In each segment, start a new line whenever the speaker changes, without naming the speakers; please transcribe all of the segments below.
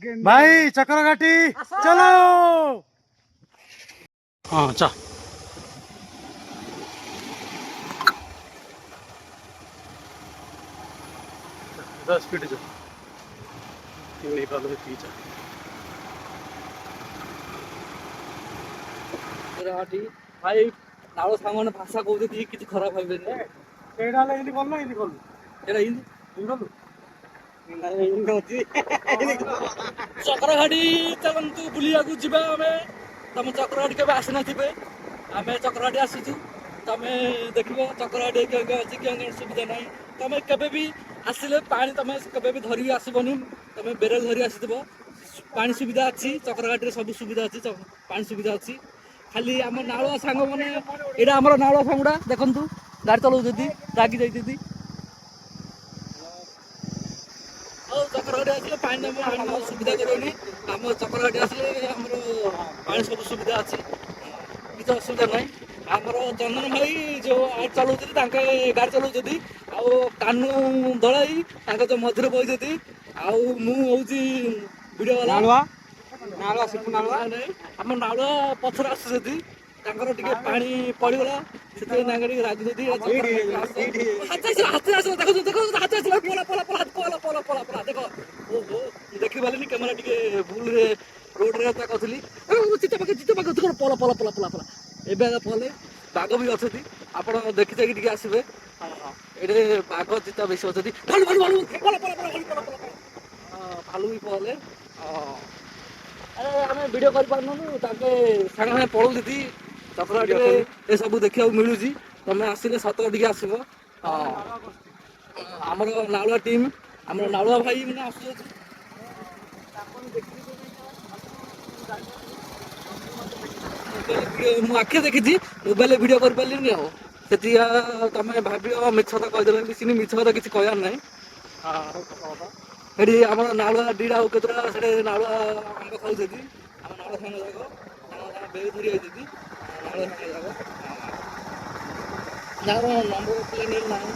भाई चक्र घाटी चलो। हाँ चा स्पीड जो
भाई नाଳ ସାଙ୍ଗମାନେ ଭାଷା କହୁଛନ୍ତି କିଛି ଖରାପ ଭାବିବେନି।
ଏଇଟା ହେଲେ ଏମିତି କଲୁ ନା ଏମିତି କଲୁ
ଏଇଟା ହିନ୍ଦୀ
ଏମିତି କଲୁ
ଚକ୍ରଘାଟି ଚାଲନ୍ତୁ ବୁଲିବାକୁ ଯିବା ଆମେ। ତମେ ଚକ୍ରଘାଟି କେବେ ଆସିନଥିବେ, ଆମେ ଚକ୍ରଘାଟି ଆସିଛୁ। ତମେ ଦେଖିବ ଚକ୍ରଘାଟି କେଉଁ କେଉଁ ଅଛି, କେଉଁ କେଉଁ ସୁବିଧା ନାହିଁ। ତମେ କେବେ ବି ଆସିଲେ ପାଣି ତମେ କେବେ ବି ଧରିକି ଆସିବନି, ତମେ ବେରେଲ ଧରି ଆସିଥିବ। ପାଣି ସୁବିଧା ଅଛି, ଚକ୍ରଘାଟିରେ ସବୁ ସୁବିଧା ଅଛି, ପାଣି ସୁବିଧା ଅଛି। ଖାଲି ଆମ ନାଳୁଆ ସାଙ୍ଗମାନେ, ଏଇଟା ଆମର ନାଳୁଆ ସାଙ୍ଗଗୁଡ଼ା ଦେଖନ୍ତୁ ଗାଡ଼ି ଚଲାଉଛନ୍ତି, ରାଗି ଯାଇଛନ୍ତି। ଆଉ ଚକ୍ରଘାଟି ଆସିଲେ ପାଣି ଆଣିବ ସୁବିଧା କରିବନି। ଆମ ଚକ୍ରଘାଟି ଆସିଲେ ଆମର ପାଣି ସବୁ ସୁବିଧା ଅଛି, କିଛି ଅସୁବିଧା ନାହିଁ। ଆମର ଚନ୍ଦନ ଭାଇ ଯେଉଁ ଆଇଟ୍ ଚଲାଉଛନ୍ତି, ତାଙ୍କେ ଗାଡ଼ି ଚଲାଉଛନ୍ତି। ଆଉ କାନୁ ଦଳାଇ ତାଙ୍କ ଯେଉଁ ମଝିରେ ବଇଛନ୍ତି। ଆଉ ମୁଁ ହେଉଛି ଭିଡ଼ିଓ ବାଲା। ଆମ ନାଳୁଆ ପଛରେ ଆସୁଛନ୍ତି, ତାଙ୍କର ଟିକେ ପାଣି ପଡ଼ିଗଲା, ସେଥିପାଇଁ ତାଙ୍କେ ଟିକେ ରାଗୁଛନ୍ତି। ଦେଖ ଓହୋ ଦେଖି ପାରିଲିନି, କ୍ୟାମେରା ଟିକେ ଭୁଲରେ ରୋଡରେ କରିଥିଲି। ପଲା ଏବେ ପଲେ ବାଘ ବି ଅଛନ୍ତି, ଆପଣ ଦେଖି ଚାକି ଟିକେ ଆସିବେ। ଏଇଠି ବାଘ ଚିତା ବେଶୀ ଅଛନ୍ତି। ଭାଲୁ ବି ପଲେ ଆମେ ଭିଡ଼ିଓ କରିପାରୁନୁ, ତାଙ୍କେ ସାଙ୍ଗମାନେ ପଳଉଛନ୍ତି। ଚକ୍ରଘାଟିରେ ଏସବୁ ଦେଖିବାକୁ ମିଳୁଛି, ତମେ ଆସିଲେ ସତକ ଟିକେ ଆସିବ। ଆମର ନାଳୁଆ ଟିମ୍, ଆମର ନାଳୁଆ ଭାଇ ମାନେ ଆସୁଛନ୍ତି। ମୁଁ ଆଖି ଦେଖିଛି, ମୋବାଇଲରେ ଭିଡ଼ିଓ କରିପାରିଲିନି। ଆଉ ସେତିକି ତମେ ଭାବିବ ମିଛ କଥା କହିଦେଲେ, କିଛି ମିଛ କଥା କିଛି କହିବାର ନାହିଁ। ସେଠି ଆମର ନାଳୁଆ ଦିଟା ଆଉ କେତେଟା ସେଠି ନାଳୁଆ ଆମ୍ବ ଖାଉଛନ୍ତି। ଆମ ନାଳୁଆ ସାଙ୍ଗ ଯାକ ତାଙ୍କ ବେଗ ଧରି ଯାଇଛନ୍ତି। ନାଳୁଆ ସାଙ୍ଗ ଯାକ ଯାହାର ନମ୍ବର ପ୍ଲେଟ୍ ନାହିଁ।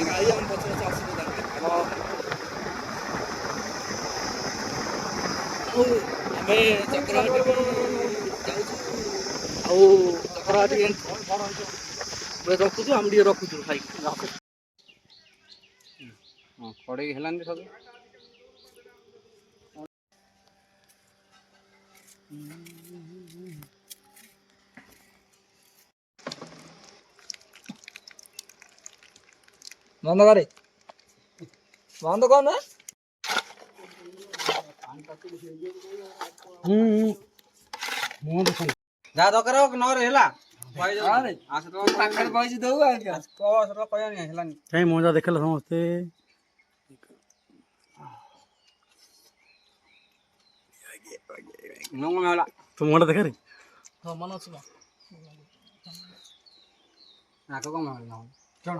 ଭାଇ ଆମ ପଛେ ପଛେ ଆସିବେ ତାଙ୍କେ। ଆଉ ଆମେ ଚକ୍ରଘାଟି ଯାଉଛୁ। ଆଉ ଚକ୍ରଘାଟି ରଖୁଛୁ, ଆମେ ଟିକେ ରଖୁଛୁ ଭାଇ।
କଡ଼େଇ ହେଲାନି ସବୁ।
ବନ୍ଦ କରେ, ବନ୍ଦ କର ନା।
ଯାହା ଦରକାର ନହେଲେ ହେଲା ପାଖରେ ପଇସା ଦଉ ହେଲାନି।
କାଇଁ ମଜା ଦେଖିଲା ସମସ୍ତେ। ତୁ ମୁହଁଟା ଦେଖାରେ।
ହଁ ମନେ ଅଛି ନା।
ନାକ କଣ ଚଳ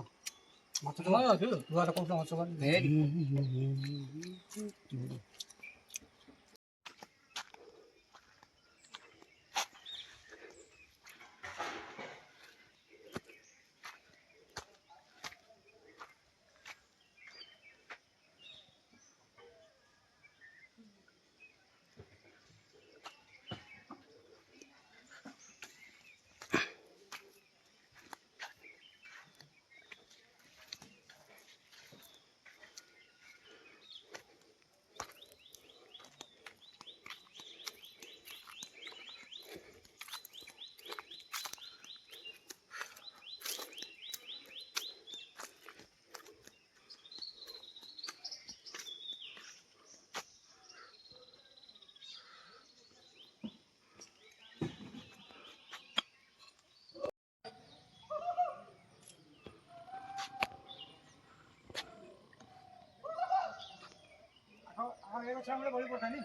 ବଳି ପଠାନି।